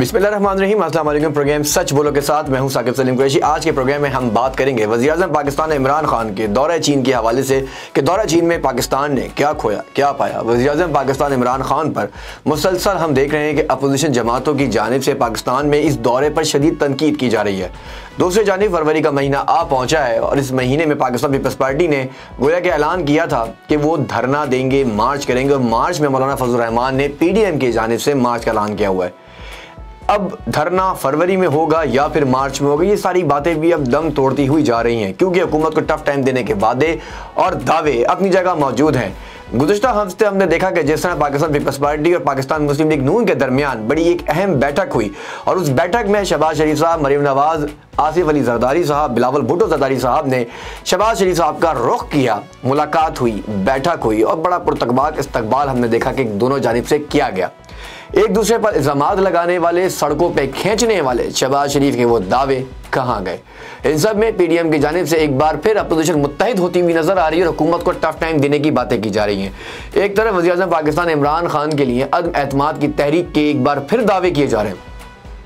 बिस्मिल्लाहिर्रहमानिर्रहीम, अस्सलाम वालेकुम। प्रोग्राम सच बोलो के साथ मैं हूं साकिब सलीम कुरैशी। आज के प्रोग्राम में हम बात करेंगे वज़ीर-ए-आज़म पाकिस्तान इमरान खान के दौरे चीन के हवाले से कि दौरे चीन में पाकिस्तान ने क्या खोया क्या पाया। वज़ीर-ए-आज़म पाकिस्तान इमरान खान पर मुसलसल हम देख रहे हैं कि अपोजिशन जमातों की जानिब से पाकिस्तान में इस दौरे पर शदीद तनकीद की जा रही है। दूसरी जानिब फरवरी का महीना आ पहुँचा है और इस महीने में पाकिस्तान पीपल्स पार्टी ने गोया के ऐलान किया था कि वो धरना देंगे, मार्च करेंगे, और मार्च में मौलाना फजलुर रहमान ने PDM की जानिब से मार्च का ऐलान किया हुआ है। अब धरना फरवरी में होगा या फिर मार्च में होगा, ये सारी बातें भी अब दम तोड़ती हुई जा रही हैं, क्योंकि हुकूमत को टफ टाइम देने के वादे और दावे अपनी जगह मौजूद हैं। गुज़िश्ता हफ्ते हमने देखा कि जिस तरह पाकिस्तान पीपल्स पार्टी और पाकिस्तान मुस्लिम लीग नून के दरमियान बड़ी एक अहम बैठक हुई और उस बैठक में शहबाज शरीफ साहब, मरीम नवाज, आसिफ अली जरदारी साहब, बिलावल भुट्टो जरदारी साहब ने शहबाज शरीफ साहब का रुख किया, मुलाकात हुई, बैठक हुई और बड़ा पुरतकबाक इस्तकबाल हमने देखा कि दोनों जानिब से किया गया। एक दूसरे पर इल्ज़ामात लगाने वाले, सड़कों पे खींचने वाले शहबाज शरीफ के वो दावे कहाँ गए? इन सब में PDM की जानिब से एक बार फिर अपोजिशन मुत्तहिद होती हुई नजर आ रही है और हुकूमत को टफ टाइम देने की बातें की जा रही हैं। एक तरफ वज़ीर-ए-आज़म पाकिस्तान इमरान खान के लिए अदम एतमाद की तहरीक के एक बार फिर दावे किए जा रहे हैं।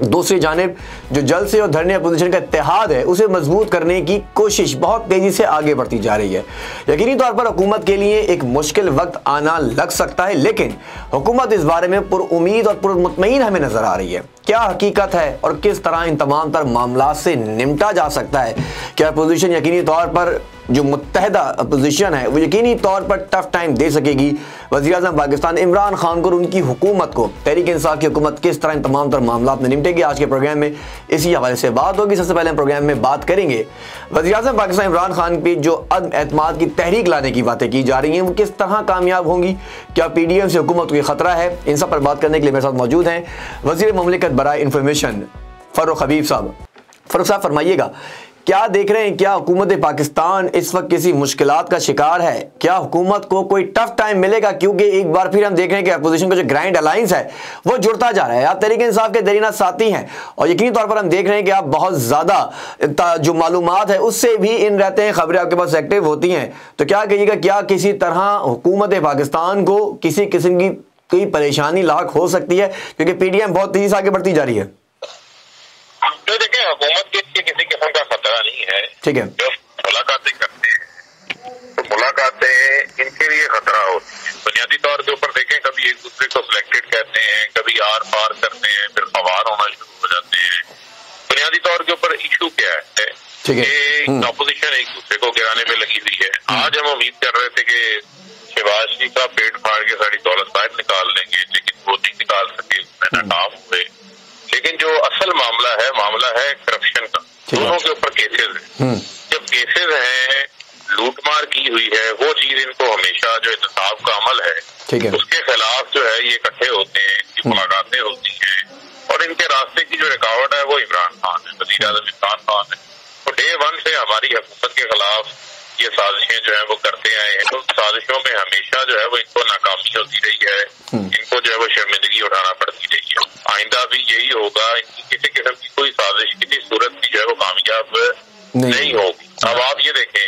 दूसरी जानिब जो जलसे और धरने अपोजिशन का इत्तेहाद है उसे मजबूत करने की कोशिश बहुत तेजी से आगे बढ़ती जा रही है। यकीनी तौर पर हुकूमत के लिए एक मुश्किल वक्त आना लग सकता है, लेकिन हुकूमत इस बारे में पुरउम्मीद और पुरमुतमईन हमें नजर आ रही है। क्या हकीकत है और किस तरह इन तमाम तर मामला से निपटा जा सकता है? क्या अपोजिशन यकीनी तौर पर जो मुत्तहदा अपोजिशन है वो यकीनी तौर पर टफ टाइम दे सकेगी वज़ीर-ए-आज़म पाकिस्तान इमरान खान को और उनकी हुकूमत को? तहरीक इंसाफ की हुकूमत किस तरह इन तमाम तर मामला में निपटेगी? आज के प्रोग्राम में इसी हवाले से बात होगी। सबसे पहले हम प्रोग्राम में बात करेंगे वज़ीर-ए-आज़म पाकिस्तान इमरान खान पे जो अदम एतमाद की तहरीक लाने की बातें की जा रही हैं वो किस तरह कामयाब होंगी? क्या PDM से हुकूमत को खतरा है? इन सब पर बात करने के लिए मेरे साथ मौजूद हैं वज़ीर मुमलिकत बराए इंफॉर्मेशन फ़ारूक हबीब साहब। फ़ारूक साहब फरमाइएगा, क्या देख रहे हैं? क्या हुकूमत पाकिस्तान इस वक्त किसी मुश्किलात का शिकार है? क्या हुकूमत को कोई टफ टाइम मिलेगा? क्योंकि एक बार फिर हम देख रहे हैं कि अपोजिशन का जो ग्रैंड अलायंस है वो जुड़ता जा रहा है। आप तहरीक इंसाफ के दरीना साथी हैं और यकीनी तौर पर हम देख रहे हैं कि आप बहुत ज़्यादा जो मालूमात है उससे भी इन रहते हैं, खबरें आपके पास एक्टिव होती हैं। तो क्या कहिएगा, क्या किसी तरह हुकूमत पाकिस्तान को किसी किस्म की कोई परेशानी लाक हो सकती है? क्योंकि PDM बहुत तेजी से आगे बढ़ती जा रही है। तो देखिए, हुकूमत के लिए किसी किस्म का खतरा नहीं है। ठीक है, जब मुलाकातें करते हैं तो मुलाकातें इनके लिए खतरा होती है। बुनियादी तौर के ऊपर देखें, कभी एक दूसरे को सिलेक्टेड कहते हैं, कभी आर पार करते हैं, फिर सवार होना शुरू हो जाते हैं। बुनियादी तौर के ऊपर इशू क्या है कि अपोजिशन एक दूसरे को गिराने में लगी हुई है। आज हम उम्मीद कर रहे थे कि शहबाज जी का पेट फाड़ के सारी दौलत बाहर निकाल लेंगे, लेकिन वो नहीं निकाल सके, उसमें नाकाम हुए। लेकिन जो असल मामला है करप्शन का। दोनों के ऊपर केसेस हैं। जब केसेस हैं, लूटमार की हुई है, वो चीज इनको हमेशा जो इंसाफ का अमल है उसके खिलाफ जो है ये इकट्ठे होते हैं, इनकी मुलाकातें होती हैं और इनके रास्ते की जो रुकावट है वो इमरान खान है, वज़ीर-ए-आज़म इमरान खान है। तो डे वन से हमारी हुकूमत के खिलाफ ये साजिशें जो है वो करते आए हैं। तो साजिशों में हमेशा जो है वो इनको नाकामी होती रही है, इनको जो है वो शर्मिंदगी उठाना पड़ती रही है। आइंदा भी यही होगा। इनकी किसी किस्म की कोई साजिश किसी सूरत की जो है वो कामयाब नहीं होगी। अब आप ये देखें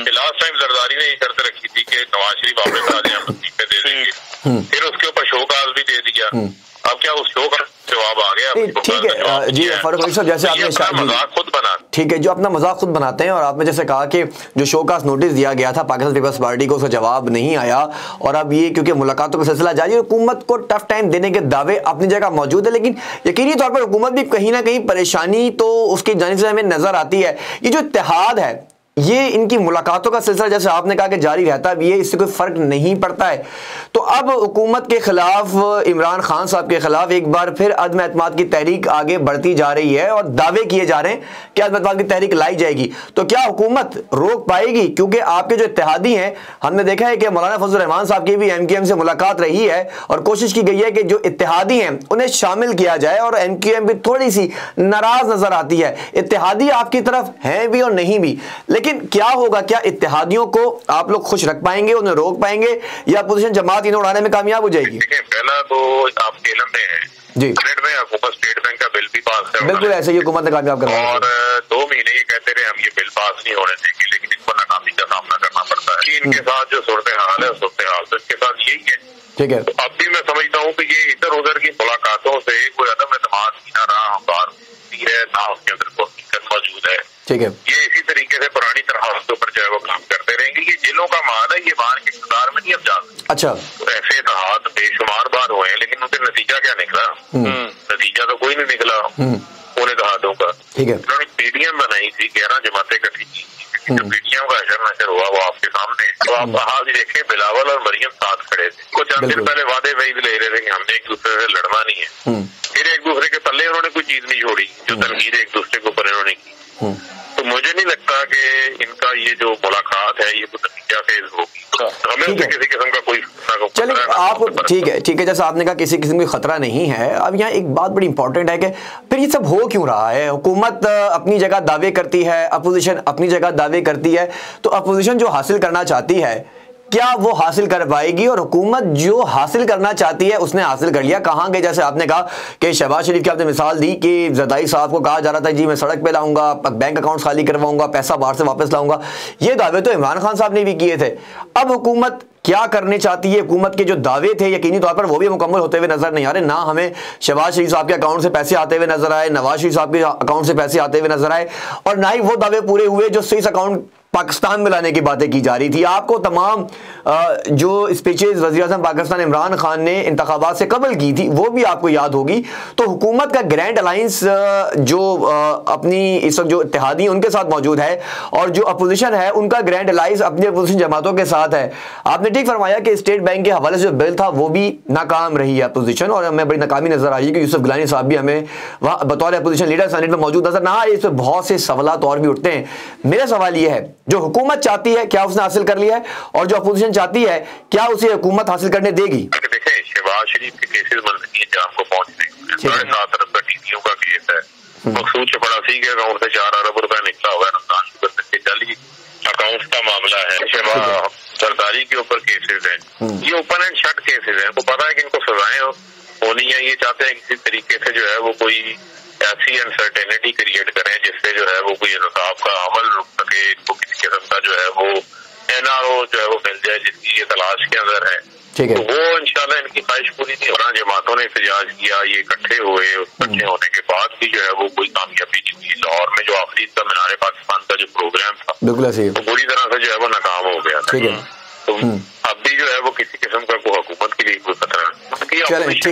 कि लास्ट टाइम जरदारी ने ये शर्त रखी थी कि नवाज शरीफ वापस आ जाए, हम इस्तीफे दे देंगे, फिर उसके ऊपर शोकाज भी दे दिया। अब क्या उस शो का जवाब आ गया? ठीक है जी फारूक साहब, जैसे आपने मजाक खुद बना, ठीक है, जो अपना मजाक खुद बनाते हैं और आपने जैसे कहा कि जो शो का नोटिस दिया गया था पाकिस्तान पीपल्स पार्टी को, उसका जवाब नहीं आया और अब ये क्योंकि मुलाकातों का सिलसिला जारी है, हुकूमत को टफ टाइम देने के दावे अपनी जगह मौजूद है, लेकिन यकीनी तौर पर हुकूमत भी कहीं ना कहीं परेशानी तो उसकी जानिब से हमें नजर आती है। ये जो इत्तेहाद है, ये इनकी मुलाकातों का सिलसिला जैसे आपने कहा कि जारी रहता भी है, इससे कोई फर्क नहीं पड़ता है। तो अब हुकूमत के खिलाफ, इमरान खान साहब के खिलाफ एक बार फिर अदम एतमाद की तहरीक आगे बढ़ती जा रही है और दावे किए जा रहे हैं कि अदम एतमाद की तहरीक लाई जाएगी। तो क्या हुकूमत रोक पाएगी? क्योंकि आपके जो इत्तेहादी हैं, हमने देखा है कि मौलाना फजलुर रहमान साहब की भी MQM से मुलाकात रही है और कोशिश की गई है कि जो इत्तेहादी हैं उन्हें शामिल किया जाए और MQM भी थोड़ी सी नाराज नजर आती है। इत्तेहादी आपकी तरफ हैं भी और नहीं भी, लेकिन क्या होगा? क्या इत्तेहादियों को आप लोग खुश रख पाएंगे, उन्हें रोक पाएंगे या अपोजिशन जमात इन्हें उड़ाने में कामयाब हो जाएगी? पहला तो आपके इल्म में है जी, में हुकूमत स्टेट बैंक का बिल भी पास कर, बिल्कुल ऐसे ही हुकूमत ने कामयाब करवाया और 2 महीने ये कहते रहे हम ये बिल पास नहीं होने देंगे, लेकिन इनको नाकामी का सामना करना पड़ता है। इनके साथ जो सूरत हाल है, सूरत हाल तो इसके साथ यही है। ठीक है, तो अब भी मैं समझता हूँ कि ये इधर उधर की मुलाकातों से कोई अदम एतमाद की ठीक है, ये इसी तरीके से पुरानी तरह के ऊपर जो है वो काम करते रहेंगे। ये जिलों का माल है, ये बाहर के इक़्तिदार में नहीं अब जा सकते। अच्छा, तो ऐसे इत्तेहाद बेशुमार बार हुए हैं, लेकिन उनके नतीजा क्या निकला? नतीजा तो कोई नहीं निकला उन इत्तेहादों का। ठीक है, उन्होंने पीडीएम बनाई थी, 11 जमातें इकट्ठी की, जो पीडीएम का अशर नशर हुआ वो आपके सामने। तो आप आज देखें, बिलावल और मरियम साथ खड़े थे, कुछ चंद दिन पहले वादे वही ले रहे थे कि हमने एक दूसरे से लड़ना नहीं है, फिर एक दूसरे के पल्ले उन्होंने कोई चीज नहीं छोड़ी जो तनकीद एक दूसरे के ऊपर इन्होंने की। तो मुझे नहीं लगता कि इनका ये जो मुलाकात है ये कुछ नतीजा फेज होगी। हमें उससे किसी किस्म का कोई चलिए आप ठीक है, जैसा आपने कहा किसी किस्म की खतरा नहीं है। अब यहाँ एक बात बड़ी इंपॉर्टेंट है कि फिर ये सब हो क्यों रहा है? हुकूमत अपनी जगह दावे करती है, अपोजिशन अपनी जगह दावे करती है, तो अपोजिशन जो हासिल करना चाहती है क्या वो हासिल कर पाएगी? और हुकूमत जो हासिल करना चाहती है उसने हासिल कर लिया। कहाँ गए? जैसे आपने कहा कि शहबाज शरीफ की आपने मिसाल दी कि जरदारी साहब को कहा जा रहा था जी मैं सड़क पे लाऊंगा, बैंक अकाउंट्स खाली करवाऊंगा, पैसा बाहर से वापस लाऊंगा। ये दावे तो इमरान खान साहब ने भी किए थे। अब हुकूमत क्या करने चाहती है? हुकूमत के जो दावे थे यकीनी तौर पर वो भी मुकम्मल होते हुए नजर नहीं आ रहे। ना हमें शहबाज शरीफ साहब के अकाउंट से पैसे आते हुए नजर आए, नवाज शरीफ साहब के अकाउंट से पैसे आते हुए नजर आए, और ना ही वो दावे पूरे हुए जो स्विस अकाउंट पाकिस्तान में लाने की बातें की जा रही थी। आपको तमाम जो स्पीचेस वज़ीर-ए-आज़म पाकिस्तान इमरान खान ने इंतखाबात से कबल की थी वो भी आपको याद होगी। तो हुकूमत का ग्रैंड अलायंस जो अपनी इस वक्त जो इत्तेहादी उनके साथ मौजूद है, और जो अपोजिशन है उनका ग्रैंड अलायंस अपनी अपोजिशन जमातों के साथ है। आपने ठीक फरमाया कि स्टेट बैंक के हवाले से जो बिल था वो भी नाकाम रही है अपोजिशन, और हमें बड़ी नाकामी नजर आई कि यूसुफ गिलानी साहब भी हमें वहाँ बतौर अपोजिशन लीडर सेनेट में मौजूद नजर ना आए। इस पर बहुत से सवालात और भी उठते हैं। मेरा सवाल यह है, जो हुकूमत चाहती है क्या उसने हासिल कर लिया है, और जो अपोजिशन चाहती है क्या उसे हुकूमत हासिल करने देगी? देखें, शहबाज शरीफ के केसेस मंजूरी जाम को पहुंच रहे हैं। 7 अरब का टीपीओ का केस है, मकसूद चपड़ासी के अकाउंट से 4 अरब रुपए निकला हुआ है, रमजान शुगर के जाली अकाउंट का मामला है। शहबाज सरदारी के ऊपर केसेस हैं, ये ओपन एंड शट केसेस हैं। वो पता है कि इनको सजाएं होनी है, ये चाहते हैं किसी तरीके से जो है वो कोई ऐसी अनसर्टेनिटी क्रिएट करें जिससे जो है वो कोई इंसाफ का अमल रुक सके, इनको किसी किस्म का जो है वो एनआरओ जो है वो मिल जाए जिसकी ये तलाश के अंदर है। तो वो इंशाल्लाह इनकी ख्वाहिश पूरी नहीं होना। जमातों ने एहतजाज किया, ये इकट्ठे हुए, इकट्ठे होने के बाद भी जो है वो कोई कामयाबी नहीं हुई। लाहौर में जो आखिरी का मीनार पाकिस्तान का जो प्रोग्राम था वो पूरी तरह से जो है वो नाकाम हो गया था। तो अब भी जो है वो किसी किस्म का कोई हुकूमत के लिए कोई खतरा है,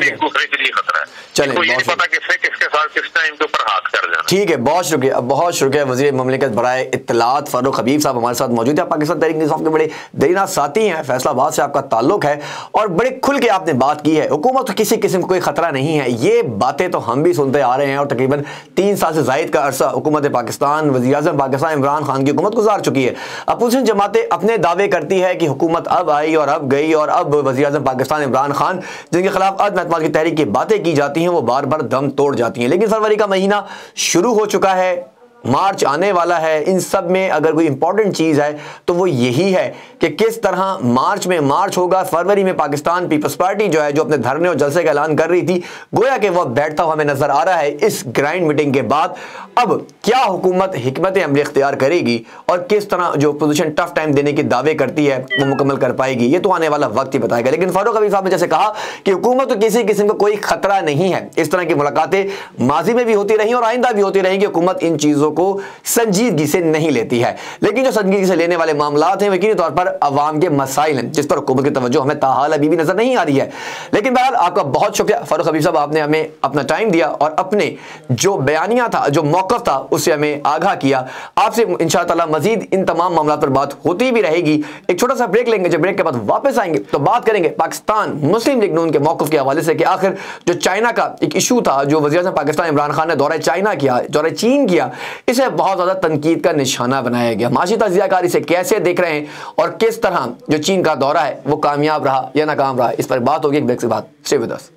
एक दूसरे के लिए खतरा है। चलिए, ये नहीं पता किससे किसके साथ किस टाइम के ऊपर हाथ कर जाना। ठीक है, बहुत शुक्रिया वज़ीर मुमलिकत बराए इत्तलात फारूक हबीब साहब हमारे साथ मौजूद है। पाकिस्तान तहरीक इंसाफ के बड़े दरीना साथी हैं, फैसलाबाद से आपका ताल्लुक है, और बड़े खुल के आपने बात की है। हुकूमत को किसी किस्म कोई खतरा नहीं है, ये बातें तो हम भी सुनते आ रहे हैं, और तकरीबन 3 साल से ज़ायद का अरसा हुकूमत पाकिस्तान, वज़ीर-ए-आज़म पाकिस्तान इमरान खान की हुकूमत गुजार चुकी है। अपोजिशन जमातें अपने दावे करती है कि हुकूमत अब आई और अब गई, और अब वज़ीर-ए-आज़म पाकिस्तान इमरान खान जिनके खिलाफ अदम एतमाद की तहरीक की बातें की जाती हैं वो बार बार दम तोड़ जाती हैं। लेकिन फरवरी का महीना शुरू हो चुका है, मार्च आने वाला है। इन सब में अगर कोई इंपॉर्टेंट चीज़ है तो वो यही है कि किस तरह मार्च में मार्च होगा। फरवरी में पाकिस्तान पीपल्स पार्टी जो है, जो अपने धरने और जलसे का ऐलान कर रही थी, गोया कि वह बैठता हुआ हमें नजर आ रहा है इस ग्रांड मीटिंग के बाद। अब क्या हुकूमत हिकमत अमली इख्तियार करेगी, और किस तरह जो अपोजिशन टफ टाइम देने के दावे करती है वो मुकम्मल कर पाएगी, ये तो आने वाला वक्त ही बताएगा। लेकिन फारूक हबीब साहब ने जैसे कहा कि हुकूमत को किसी किस्म का कोई खतरा नहीं है। इस तरह की मुलाकातें माजी में भी होती रही और आइंदा भी होती रहेंगी। हुकूमत इन चीज़ों को संजीदगी से नहीं लेती है, लेकिन जो संजीदगी से लेने वाले मामलात हैं यकीनी तौर पर अवाम के मसाइल हैं, जिस पर हुकूमत की तवज्जो हमें ताहाल अभी भी नजर नहीं आ रही है। लेकिन बहरहाल आपका बहुत शुक्रिया फारूक हबीब साहब, आपने हमें अपना टाइम दिया और अपने जो बयानिया था, जो मौक़िफ़ था, उससे हमें आगाह किया। आपसे इंशाअल्लाह मजीद इन तमाम मामलात पर बात होती भी रहेगी। एक छोटा सा ब्रेक लेंगे, जब ब्रेक के बाद वापस आएंगे तो बात करेंगे पाकिस्तान मुस्लिम लीग नून के मौक़िफ़ के हवाले से कि आखिर जो चाइना का एक इशू था, जो वज़ीर-ए-आज़म पाकिस्तान इमरान खान ने दौरा चाइना किया, दौरा चीन किया, इसे बहुत ज़्यादा तनकीद का निशाना बनाया गया। माशी तज़ियाकारी से कैसे देख रहे हैं, और किस तरह जो चीन का दौरा है वो कामयाब रहा या नाकाम रहा, इस पर बात होगी एक ब्रेक के बाद। Stay with us.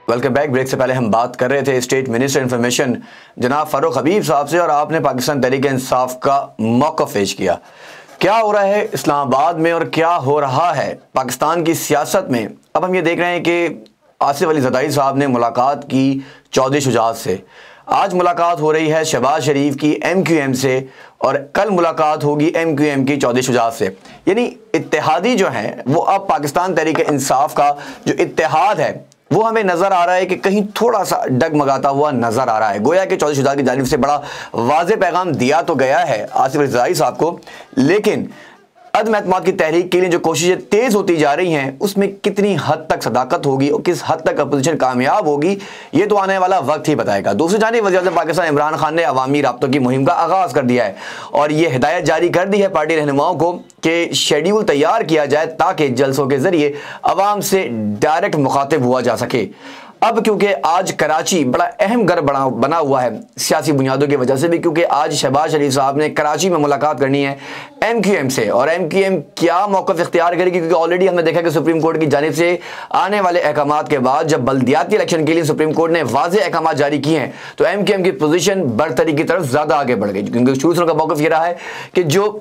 Welcome back. Break से पहले हम बात कर रहे थे स्टेट मिनिस्टर इंफॉर्मेशन जनाब फारूक हबीब साहब से, और आपने पाकिस्तान तहरीक इंसाफ का मौक़िफ़ पेश किया। क्या हो रहा है इस्लामाबाद में और क्या हो रहा है पाकिस्तान की सियासत में। अब हम ये देख रहे हैं कि आसिफ अली ज़रदारी साहब ने मुलाकात की चौधरी शुजात से। आज मुलाकात हो रही है शहबाज शरीफ की MQM से और कल मुलाकात होगी MQM की चौधरी शुजात से। यानी इत्तेहादी जो हैं वो अब पाकिस्तान तहरीक इंसाफ का जो इत्तेहाद है वो हमें नज़र आ रहा है कि कहीं थोड़ा सा डगमगाता हुआ नज़र आ रहा है। गोया कि चौधरी शुजात की जानिब से बड़ा वाज़ेह पैगाम दिया तो गया है आसिफ अली ज़रदारी साहब को, लेकिन अदम एतमाद की तहरीक के लिए जो कोशिशें तेज़ होती जा रही हैं उसमें कितनी हद तक सदाकत होगी और किस हद तक अपोजिशन कामयाब होगी ये तो आने वाला वक्त ही बताएगा। दूसरी जानिब वज़ीर-ए-आज़म पाकिस्तान इमरान खान ने अवामी राब्तों की मुहिम का आगाज़ कर दिया है और ये हिदायत जारी कर दी है पार्टी रहनुमाओं को कि शेड्यूल तैयार किया जाए ताकि जलसों के ज़रिए अवाम से डायरेक्ट मुखातिब हुआ जा सके। अब क्योंकि आज कराची बड़ा अहम घर बना हुआ है सियासी बुनियादों की वजह से भी, क्योंकि आज शहबाज शरीफ साहब ने कराची में मुलाकात करनी है MQM से और MQM क्या मौक़िफ़ इख्तियार करेगी, क्योंकि ऑलरेडी हमने देखा कि सुप्रीम कोर्ट की जानिब से आने वाले अहकामात के बाद जब बल्दियाती इलेक्शन के लिए सुप्रीम कोर्ट ने वाज़ेह अहकामात जारी किए हैं तो MQM की पोजीशन बरतरी की तरफ ज़्यादा आगे बढ़ गई, क्योंकि शुरू का मौक़िफ़ ये रहा है कि जो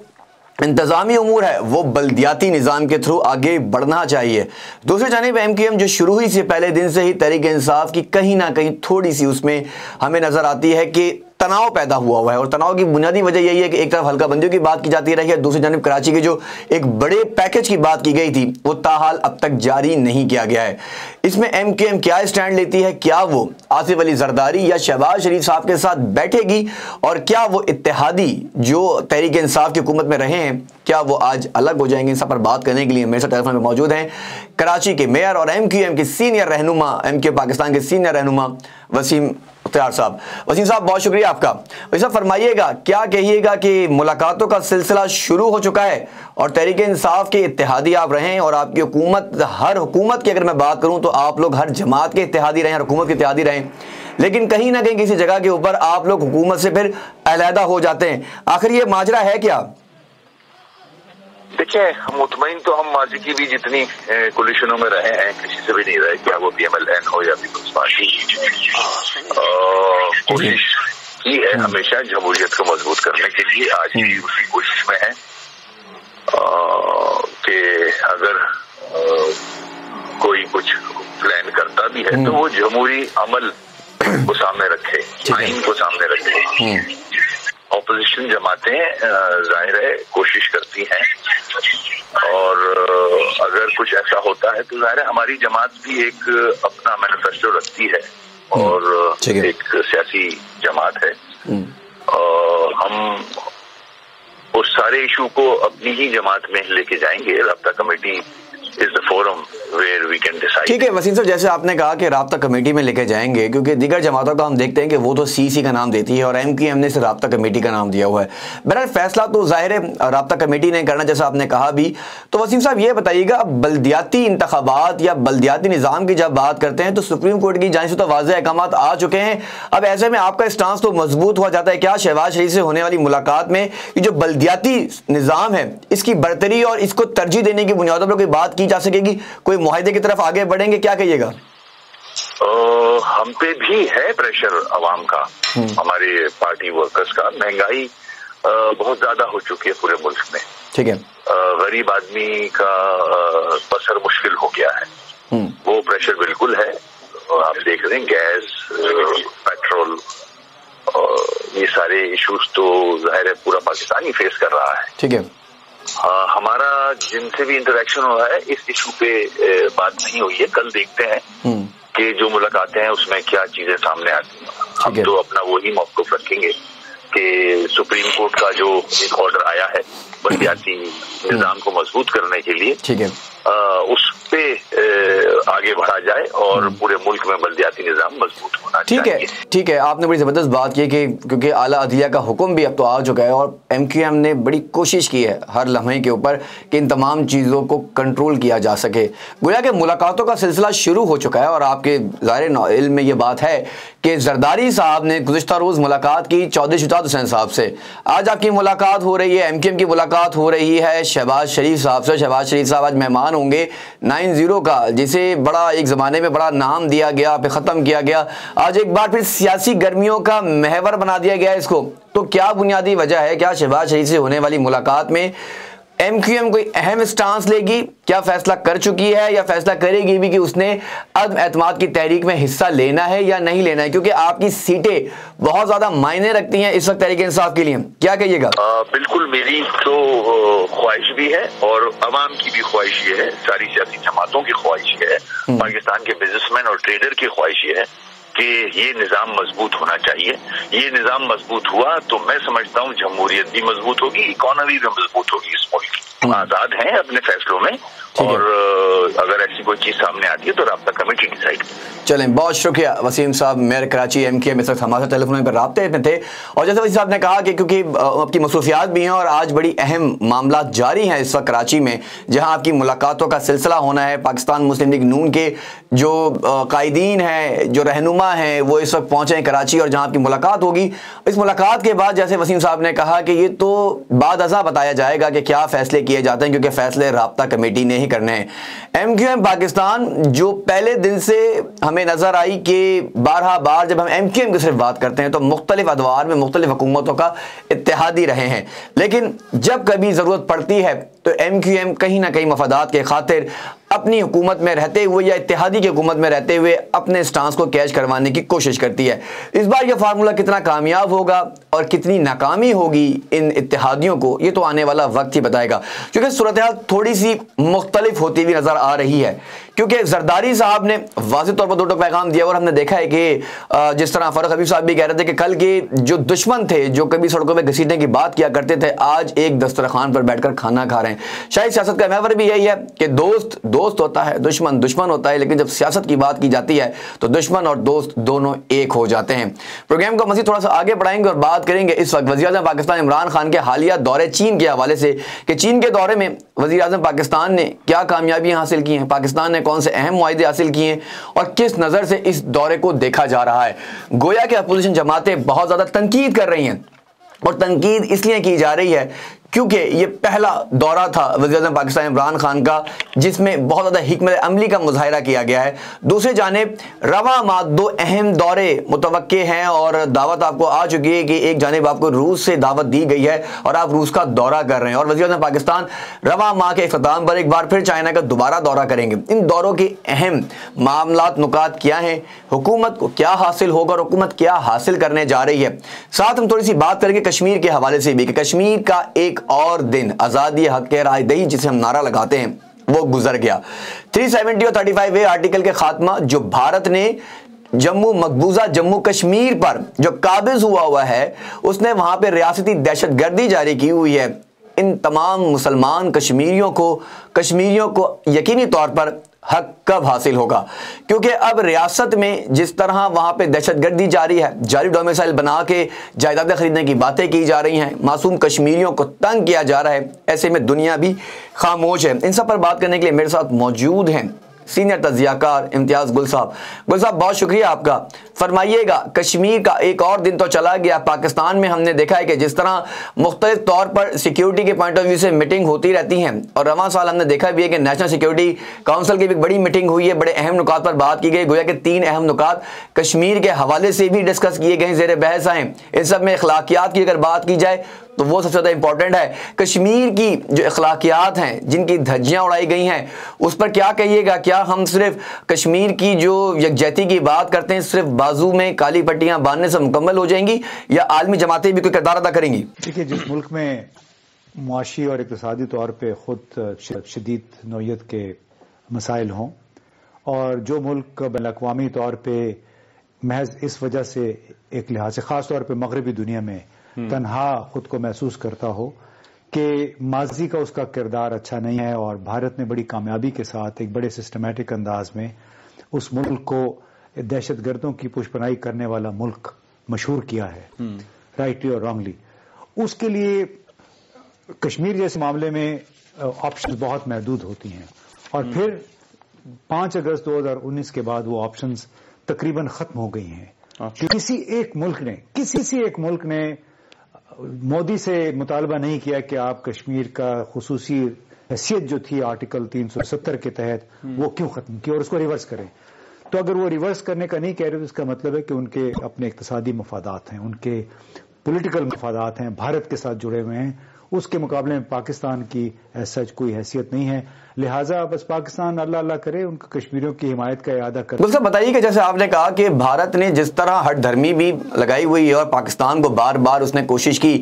इंतज़ामी उमूर है वो बल्दियाती निज़ाम के थ्रू आगे बढ़ना चाहिए। दूसरी जानिब MQM जो शुरू हुई से पहले दिन से ही तहरीक इंसाफ की कहीं ना कहीं थोड़ी सी उसमें हमें नज़र आती है कि तनाव पैदा हुआ है और तनाव की बुनियादी वजह यही है कि एक तरफ हल्का बंदियों की बात की जाती रही है, दूसरी जानिब कराची के जो एक बड़े पैकेज की बात की गई थी वो ताहाल अब तक जारी नहीं किया गया है। इसमें MQM क्या स्टैंड लेती है, क्या वो आसिफ अली जरदारी या शहबाज शरीफ साहब के साथ बैठेगी और क्या वो इत्तेहादी जो तहरीक इंसाफ की हुकूमत में रहे हैं क्या वो आज अलग हो जाएंगे। इन सब पर बात करने के लिए मेरे साथ टेलीफोन में मौजूद हैं कराची के मेयर और MQM के सीनियर रहनुमा, MQM पाकिस्तान के सीनियर रहनुमा वसीम मुख्तार साहब। वसीम साहब बहुत शुक्रिया आपका। वैसा फरमाइएगा, क्या कहिएगा कि मुलाकातों का सिलसिला शुरू हो चुका है और तहरीक इंसाफ के इत्तेहादी आप रहे हैं और आपकी हुकूमत, हर हुकूमत की अगर मैं बात करूं तो आप लोग हर जमात के इत्तेहादी रहे, हर हुकूमत के इत्तेहादी रहे, लेकिन कहीं ना कहीं किसी जगह के ऊपर आप लोग हुकूमत से फिर अलहदा हो जाते हैं। आखिर ये माजरा है क्या? देखिए, मुतमईन तो हम माजी की भी जितनी कोलिशनों में रहे हैं किसी से भी नहीं रहे, क्या वो PMLN हो या पीपल्स पार्टी, कोशिश की है हमेशा जमहूरियत को मजबूत करने के लिए। आज भी उसी कोशिश में है कि अगर कोई कुछ प्लान करता भी है तो वो जमहूरी अमल को सामने रखे, आइन को सामने रखे। ऑपोजिशन जमातें जाहिर है कोशिश करती हैं और अगर कुछ ऐसा होता है तो जाहिर है हमारी जमात भी एक अपना मैनिफेस्टो रखती है और एक सियासी जमात है। हम उस सारे इशू को अपनी ही जमात में लेके जाएंगे। राब्ता committee is the forum where we can decide. ठीक है वसीम साहब, जैसे आपने कहा कि राब्ता कमेटी में लेके जाएंगे, क्योंकि दीगर जमातों का हम देखते हैं कि वो तो CC का नाम देती है और MQM ने सिर्फ राब्ता कमेटी का नाम दिया हुआ है। बहरहाल फैसला तो जाहिर है राब्ता कमेटी ने करना, जैसा आपने कहा भी। तो वसीम साहब ये बताइएगा, बल्दियाती इंतखाबात या बल्दियाती निज़ाम की जब बात करते हैं तो सुप्रीम कोर्ट की जानिब से तो वाज़ेह अहकामात आ चुके हैं। अब ऐसे में आपका स्टांस तो मजबूत हुआ जाता है क्या शहबाज शरीफ से होने वाली मुलाकात में ये जो बल्दियाती निज़ाम है इसकी बरतरी और इसको तरजीह देने की बुनियादों पर कोई बात की जा सकेगी, कोई मुआहदे की तरफ आगे बढ़ेंगे, क्या कहिएगा? हम पे भी है प्रेशर अवाम का, हमारे पार्टी वर्कर्स का। महंगाई बहुत ज्यादा हो चुकी है पूरे मुल्क में, ठीक है, गरीब आदमी का बसर मुश्किल हो गया है, वो प्रेशर बिल्कुल है। आप देख रहे हैं गैस, पेट्रोल, ये सारे इश्यूज तो जाहिर है पूरा पाकिस्तान ही फेस कर रहा है, ठीक है। हमारा जिनसे भी इंटरेक्शन हुआ है इस इशू पे बात नहीं हुई है। कल देखते हैं कि जो मुलाकातें हैं उसमें क्या चीजें सामने आती हैं। हम तो अपना वही मौक़िफ़ रखेंगे कि सुप्रीम कोर्ट का जो एक ऑर्डर आया है बल्दियाती निज़ाम को मजबूत करने के लिए, ठीक है, उस पे आगे बढ़ा जाए और पूरे मुल्क में बल्दियाती निज़ाम मजबूत होना चाहिए। ठीक है, आपने बड़ी ज़बरदस्त बात की कि क्योंकि आला अदलिया का हुक्म भी अब तो आ चुका है और MQM ने बड़ी कोशिश की है हर लम्हे के ऊपर कि इन तमाम चीज़ों को कंट्रोल किया जा सके। गोया कि मुलाकातों का सिलसिला शुरू हो चुका है और आपके ज़ाहिर इल्म में ये बात है कि जरदारी साहब ने गुज़िश्ता रोज़ मुलाकात की चौधरी शुजात हुसैन साहब से। आज आपकी मुलाकात हो रही है, MQM की मुलाकात हो रही है शहबाज शरीफ साहब से। शहबाज शरीफ साहब आज मेहमान होंगे 9-0 का, जिसे बड़ा एक ज़माने में बड़ा नाम दिया गया, फिर ख़त्म किया गया, आज एक बार फिर सियासी गर्मियों का महवर बना दिया गया इसको। तो क्या बुनियादी वजह है, क्या शहबाज शरीफ से होने वाली मुलाकात में MQM कोई अहम स्टांस लेगी, क्या फैसला कर चुकी है या फैसला करेगी भी कि उसने अदम एतमाद की तहरीक में हिस्सा लेना है या नहीं लेना है, क्योंकि आपकी सीटें बहुत ज्यादा मायने रखती हैं इस वक्त तहरीक इंसाफ के लिए, क्या कहिएगा? बिल्कुल, मेरी तो ख्वाहिश भी है और अवाम की भी ख्वाहिश ये है, सारी सियासी जमातों की ख्वाहिश ये है, पाकिस्तान के बिजनेसमैन और ट्रेडर की ख्वाहिश ये है कि ये निज़ाम मजबूत होना चाहिए। ये निज़ाम मजबूत हुआ तो मैं समझता हूँ जमहूरियत भी मजबूत होगी, इकोनॉमी भी मजबूत होगी इस मुल्क की। आजाद हैं अपने फैसलों में, और अगर ऐसी कोई चीज सामने आती है तो राब्ता कमेटी डिसाइड। चलें, बहुत शुक्रिया वसीम साहब, मेयर कराची MQM इस वक्त हमारे साथ टेलीफोन पर राब्ते में थे। और जैसे वसीम साहब ने कहा कि क्योंकि आपकी मसरूफियात भी हैं और आज बड़ी अहम मामला जारी हैं इस वक्त कराची में, जहां आपकी मुलाकातों का सिलसिला होना है। पाकिस्तान मुस्लिम लीग नून के जो कायदीन हैं, जो रहनुमा हैं, वो इस वक्त पहुंचे हैं कराची और जहां आपकी मुलाकात होगी। इस मुलाकात के बाद जैसे वसीम साहब ने कहा कि ये तो बाद अज़ा बताया जाएगा कि क्या फैसले किए जाते हैं, क्योंकि फैसले राब्ता कमेटी ने ही करने हैं। MQM पाकिस्तान जो पहले दिन से हमें नजर आई कि बार जब हम MQM की सिर्फ बात करते हैं तो मुख्तलिफ अदवार में मुख्तलिफ हुकूमतों का इत्तेहादी रहे हैं, लेकिन जब कभी जरूरत पड़ती है तो MQM कहीं ना कहीं मफादात के खातिर अपनी हुकूमत में रहते हुए या इत्तेहादी की हुकूमत में रहते हुए अपने स्टांस को कैच करवाने की कोशिश करती है। इस बार यह फार्मूला कितना कामयाब होगा और कितनी नाकामी होगी इन इत्तेहादियों को, ये तो आने वाला वक्त ही बताएगा, क्योंकि सूरत हाल थोड़ी सी मुख्तलिफ होती हुई नजर आ रही है। क्योंकि जरदारी साहब ने वाज़ेह तौर पर दो टोक पैगाम दिया और हमने देखा है कि जिस तरह फारूक हबीब साहब भी कह रहे थे कि कल के जो दुश्मन थे, जो कभी सड़कों पर घसीटने की बात किया करते थे, आज एक दस्तरखान पर बैठकर खाना खा रहे हैं। शायद सियासत का महवर भी यही है कि दोस्त दोस्त होता है, दुश्मन दुश्मन होता है, लेकिन जब सियासत की बात की जाती है तो दुश्मन और दोस्त दोनों एक हो जाते हैं। प्रोग्राम को मज़ीद थोड़ा सा आगे बढ़ाएंगे और बात करेंगे इस वक्त वज़ीर-ए-आज़म पाकिस्तान इमरान खान के हालिया दौरे चीन के हवाले से कि चीन के दौरे में वज़ीर-ए-आज़म पाकिस्तान ने क्या कामयाबियां हासिल की हैं, पाकिस्तान ने कौन से अहम मुआहदे हासिल किए हैं और किस नज़र से इस दौरे को देखा जा रहा है। गोया कि अपोजिशन जमातें बहुत ज़्यादा तनकीद कर रही हैं और तनकीद इसलिए की जा रही है क्योंकि ये पहला दौरा था वज़ीर-ए-आज़म पाकिस्तान इमरान खान का जिसमें बहुत ज़्यादा हिकमत अमली का मुजाहिरा किया गया है। दूसरी जानिब रवा माह दो अहम दौरे मुतवक्के हैं और दावत आपको आ चुकी है कि एक जानिब आपको रूस से दावत दी गई है और आप रूस का दौरा कर रहे हैं और वज़ीर-ए-आज़म पाकिस्तान रवा माह के इख्तिताम पर एक बार फिर चाइना का दोबारा दौरा करेंगे। इन दौरों के अहम मामलात नुकात क्या हैं, हुकूमत को क्या हासिल होगा और हुकूमत क्या हासिल करने जा रही है। साथ हम थोड़ी सी बात करेंगे कश्मीर के हवाले से भी कि कश्मीर का एक और दिन आज़ादी हक रायदही जिसे हम नारा लगाते हैं वो गुजर गया। 370 और 35A आर्टिकल के खात्मा जो भारत ने जम्मू मकबूजा जम्मू कश्मीर पर जो काबिज हुआ है उसने वहां पे रियासती दहशतगर्दी जारी की हुई है। इन तमाम मुसलमान कश्मीरियों को यकीनी तौर पर हक कब हासिल होगा, क्योंकि अब रियासत में जिस तरह वहां पे दहशतगर्दी जारी है, जारी डोमिसाइल बना के जायदादें खरीदने की बातें की जा रही हैं, मासूम कश्मीरियों को तंग किया जा रहा है, ऐसे में दुनिया भी खामोश है। इन सब पर बात करने के लिए मेरे साथ मौजूद हैं सीनियर तजियाकार इम्तियाज गुल साहब। गुल साहब बहुत शुक्रिया आपका। फरमाइएगा, कश्मीर का एक और दिन तो चला गया, पाकिस्तान में हमने देखा है कि जिस तरह मुख्तलिफ तौर पर सिक्योरिटी के पॉइंट ऑफ व्यू से मीटिंग होती रहती हैं और रवां साल हमने देखा भी है कि नेशनल सिक्योरिटी काउंसिल की भी बड़ी मीटिंग हुई है, बड़े अहम नुकात पर बात की गई। गोया के 3 अहम नुकात कश्मीर के हवाले से भी डिस्कस किए गए, ज़ेर बहस आए। इन सब में अखलाकियात की अगर बात की जाए तो वो सबसे ज़्यादा इंपॉर्टेंट है। कश्मीर की जो अखलाकियात हैं जिनकी धज्जियाँ उड़ाई गई हैं उस पर क्या कहिएगा? क्या हम सिर्फ कश्मीर की जो यकजहती की बात करते हैं सिर्फ बाजू में काली पट्टियाँ बांधने से मुकम्मल हो जाएंगी या आलमी जमातें भी कोई किरदार अदा करेंगी? देखिए, जिस मुल्क में मुआशी और इक़्तिसादी तौर पर खुद शदीद नौयत के मसाइल हों और जो मुल्क बैनुल-अक़वामी तौर पर महज इस वजह से एक लिहाज से ख़ास तौर पर मगरबी दुनिया में तन्हा खुद को महसूस करता हो कि माजी का उसका किरदार अच्छा नहीं है और भारत ने बड़ी कामयाबी के साथ एक बड़े सिस्टमैटिक अंदाज में उस मुल्क को दहशतगर्दों की पुष्पनाई करने वाला मुल्क मशहूर किया है, राइटली और रॉन्गली। उसके लिए कश्मीर जैसे मामले में ऑप्शन बहुत महदूद होती हैं और फिर 5 अगस्त 2019 के बाद वो ऑप्शंस तकरीबन खत्म हो गई हैं। किसी एक मुल्क ने मोदी से मुतालबा नहीं किया कि आप कश्मीर का खुसूसी हैसियत जो थी आर्टिकल 370 के तहत वो क्यों खत्म की और उसको रिवर्स करें। तो अगर वो रिवर्स करने का नहीं कह रहे तो इसका मतलब है कि उनके अपने इक़्तिसादी मफादात हैं, उनके पॉलिटिकल मफादात हैं, भारत के साथ जुड़े हुए हैं, उसके मुकाबले में पाकिस्तान की सच कोई हैसियत नहीं है। लिहाजा बस पाकिस्तान अल्लाह अल्लाह करे, उनका कश्मीरियों की हिमायत का इरादा करे। गुल साहब बताइए कि जैसे आपने कहा कि भारत ने जिस तरह हट धर्मी भी लगाई हुई है और पाकिस्तान को बार बार उसने कोशिश की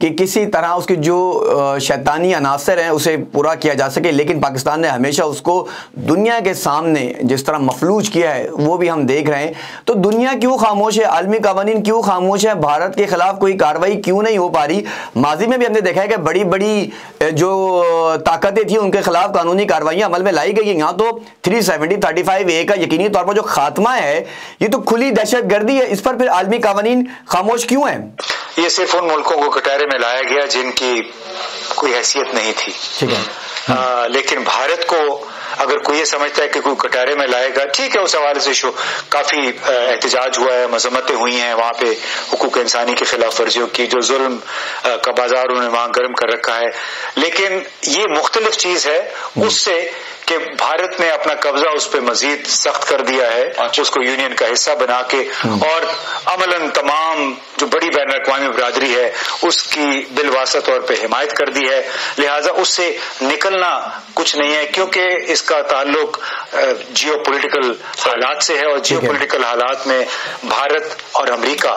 कि किसी तरह उसकी जो शैतानी अनासर हैं उसे पूरा किया जा सके, लेकिन पाकिस्तान ने हमेशा उसको दुनिया के सामने जिस तरह मफलूज किया है वो भी हम देख रहे हैं। तो दुनिया क्यों खामोश है, आलमी कवानीन क्यों खामोश है, भारत के खिलाफ कोई कार्रवाई क्यों नहीं हो पा रही? माजी में भी हमने देखा है कि बड़ी बड़ी जो ताकतें थी उनके खिलाफ कानूनी कार्रवाइयां अमल में लाई गई है। यहाँ तो 370-35A का यकीनी तौर पर जो खात्मा है ये तो खुली दहशतगर्दी है, इस पर फिर आलमी कवानीन खामोश क्यों है? ये सिर्फ उन मुल्कों को कटारे में लाया गया जिनकी कोई हैसियत नहीं थी। ठीक है। लेकिन भारत को अगर कोई ये समझता है कि कोई कटारे में लाएगा, ठीक है, उस हवाले से काफी एहतजाज हुआ है, मजम्मतें हुई हैं वहां पे हुकूक इंसानी की खिलाफ वर्जियों की, जो जुल्म का बाजार उन्होंने वहां गर्म कर रखा है। लेकिन ये मुख्तलिफ चीज है उससे कि भारत ने अपना कब्जा उस पर मजीद सख्त कर दिया है, उसको यूनियन का हिस्सा बना के, और अमलन तमाम जो बड़ी बैन अवी बरादरी है उसकी बिलवासा तौर पे हिमायत कर दी है। लिहाजा उससे निकलना कुछ नहीं है, क्योंकि इसका ताल्लुक जियो पोलिटिकल हालात से है, और जियो पोलिटिकल हालात में भारत और अमेरिका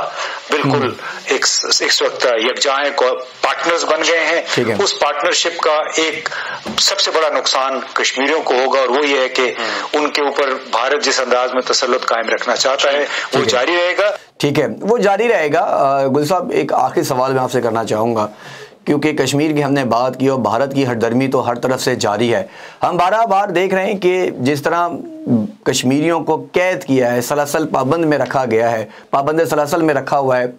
बिल्कुल इस वक्त यकजाएं पार्टनर्स बन गए हैं। उस पार्टनरशिप का एक सबसे बड़ा नुकसान कश्मीरियों को होगा, और वो ये है कि उनके ऊपर भारत जिस अंदाज में तसल्लुत कायम रखना चाहता है वो जारी रहेगा। ठीक है, वो जारी रहेगा। गुल साहब एक आखिरी सवाल मैं आपसे करना चाहूंगा, क्योंकि कश्मीर की हमने बात की और भारत की हटदर्मी तो हर तरफ से जारी है। हम बार देख रहे हैं कि जिस तरह कश्मीरियों को कैद किया है, सलासल पाबंद में रखा गया है, पाबंद सलासल में रखा हुआ है,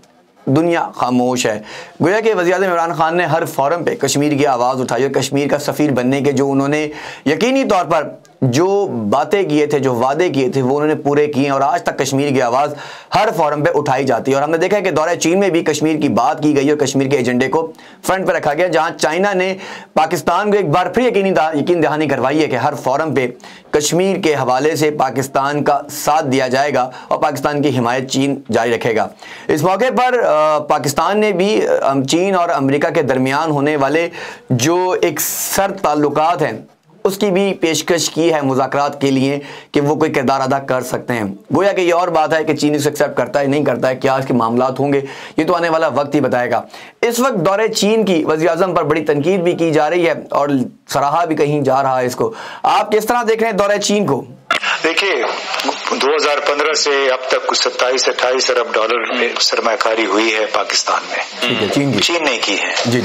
दुनिया खामोश है। गोया कि वज़ीर-ए-आज़म इमरान खान ने हर फोरम पे कश्मीर की आवाज़ उठाई और कश्मीर का सफ़ीर बनने के जो उन्होंने यकीनी तौर पर जो बातें किए थे, जो वादे किए थे, वो उन्होंने पूरे किए और आज तक कश्मीर की आवाज़ हर फोरम पे उठाई जाती है। और हमने देखा है कि दौरे चीन में भी कश्मीर की बात की गई और कश्मीर के एजेंडे को फ्रंट पे रखा गया, जहां चाइना ने पाकिस्तान को एक बार फिर यकीन दहानी करवाई है कि हर फोरम पे कश्मीर के हवाले से पाकिस्तान का साथ दिया जाएगा और पाकिस्तान की हिमायत चीन जारी रखेगा। इस मौके पर पाकिस्तान ने भी चीन और अमेरिका के दरमियान होने वाले जो एक सर्द ताल्लुकात हैं उसकी भी पेशकश की है मुज़ाकरात के लिए कि वो कोई किरदार अदा कर सकते हैं। गोया कि ये और बात है कि चीन इसे एक्सेप्ट करता है नहीं करता है, क्या इसके मामलात होंगे ये तो आने वाला वक्त ही बताएगा। इस वक्त दौरे चीन की वज़ीर-ए-आज़म पर बड़ी तनकीद भी की जा रही है और सराहा भी कहीं जा रहा है इसको। आप किस तरह देख रहे हैं दौरे चीन को? देखिए, 2015 से अब तक कुछ 27-28 अरब डॉलर सरमाकारी हुई है पाकिस्तान में, चीन ने की है। जी।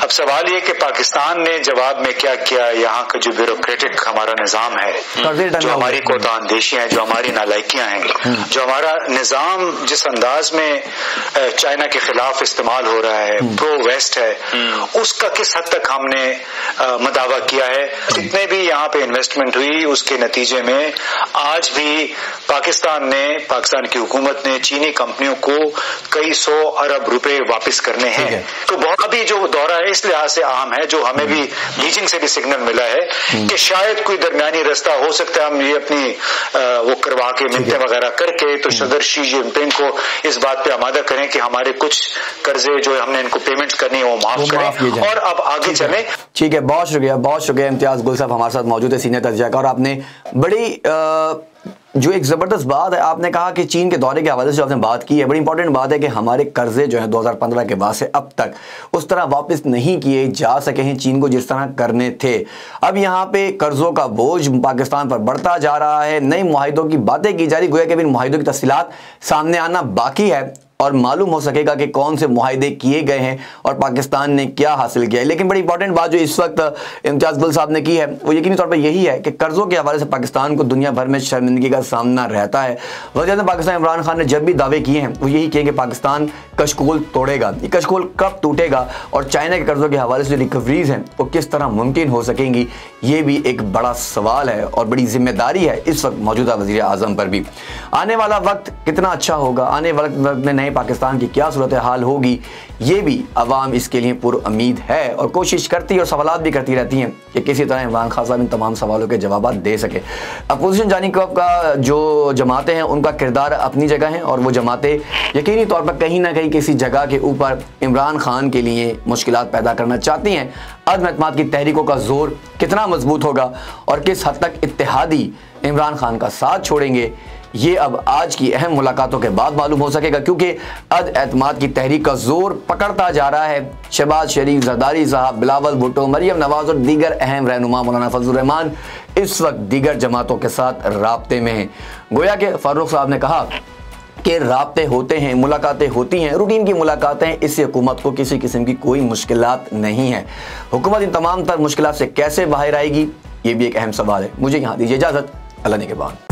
अब सवाल ये कि पाकिस्तान ने जवाब में क्या किया? यहाँ का जो ब्यूरोक्रेटिक हमारा निजाम है, जो हमारी कोतांदेशियां हैं, जो हमारी नालायकियां हैं, जो हमारा निजाम जिस अंदाज में चाइना के खिलाफ इस्तेमाल हो रहा है, प्रो वेस्ट है, उसका किस हद तक हमने मदावा किया है? जितने भी यहाँ पे इन्वेस्टमेंट हुई उसके नतीजे में आज भी पाकिस्तान की हुकूमत ने चीनी कंपनियों को कई 100 अरब रुपए वापस करने हैं। तो बहुत अभी जो दौरा है इस लिहाज से अहम है, जो हमें भी बीजिंग से भी सिग्नल मिला है कि शायद कोई दरमियानी रास्ता हो सकता है। हम ये अपनी वो करवा के मिलते वगैरह करके तो सदर शी जिनपिंग को इस बात पे आमादा करें कि हमारे कुछ कर्जे जो हमने इनको पेमेंट करनी है वो माफ करें और अब आगे चले। ठीक है, बहुत शुक्रिया इम्तियाज गुल साहब हमारे साथ मौजूद है, सीनियर तज्जियाकार। और आपने बड़ी जो एक ज़बरदस्त बात है, आपने कहा कि चीन के दौरे के हवाले से जो आपने बात की है, बड़ी इंपॉर्टेंट बात है कि हमारे कर्जे जो हैं 2015 के बाद से अब तक उस तरह वापस नहीं किए जा सके हैं चीन को जिस तरह करने थे। अब यहाँ पे कर्जों का बोझ पाकिस्तान पर बढ़ता जा रहा है, नए मुआहिदों की बातें की जा रही, गोया कि इन मुआहिदों की तफसीलात सामने आना बाकी है और मालूम हो सकेगा कि कौन से मुआहिदे किए गए हैं और पाकिस्तान ने क्या हासिल किया है। लेकिन बड़ी इंपॉर्टेंट बात जो इस वक्त इम्तियाज गुल साहब ने की है वो यकीनी तौर पर यही है कि कर्जों के हवाले से पाकिस्तान को दुनिया भर में शर्मिंदगी का सामना रहता है। वज़ीर-ए-आज़म पाकिस्तान इमरान खान ने जब भी दावे किए हैं वो यही किए कि पाकिस्तान कशकोल तोड़ेगा। ये कशकोल कब टूटेगा और चाइना के कर्जों के हवाले से जो रिकवरीज हैं वो किस तरह मुमकिन हो सकेंगी, ये भी एक बड़ा सवाल है और बड़ी जिम्मेदारी है इस वक्त मौजूदा वज़ीर-ए-आज़म पर भी। आने वाला वक्त कितना अच्छा होगा, आने वाले वक्त में नए पाकिस्तान की क्या सूरत हाल होगी, ये भी अवाम इसके लिए पूरी उम्मीद है और कोशिश करती है और सवालात भी करती रहती हैं कि किसी तरह इमरान खान साहब इन तमाम सवालों के जवाब दे सके। अपोजिशन जानिब का जो जमातें हैं उनका किरदार अपनी जगह है और वो जमातें यकीनी तौर पर कहीं ना कहीं कहीं किसी जगह के ऊपर इमरान खान के लिए मुश्किलात पैदा करना चाहती हैं। अदम एतमाद की तहरीकों का जोर कितना मजबूत होगा और किस हद तक इत्तेहादी इमरान खान का साथ छोड़ेंगे, ये अब आज की अहम मुलाकातों के बाद मालूम हो सकेगा, क्योंकि अद एतमाद की तहरीक का जोर पकड़ता जा रहा है। शहबाज शरीफ, जरदारी साहब, बिलावल भुट्टो, मरियम नवाज और दीगर अहम रहनुमा मौलाना फजलुर रहमान इस वक्त दीगर जमातों के साथ राब्ते में हैं। गोया के फारूक साहब ने कहा कि राब्ते होते हैं, मुलाकातें होती हैं, रूटीन की मुलाकातें, इससे हुकूमत को किसी किस्म की कोई मुश्किलात नहीं है। हुकूमत इन तमाम तर मुश्किलात से कैसे बाहर आएगी, ये भी एक अहम सवाल है। मुझे यहाँ दीजिए इजाज़त, अल्लाह ने के बाद।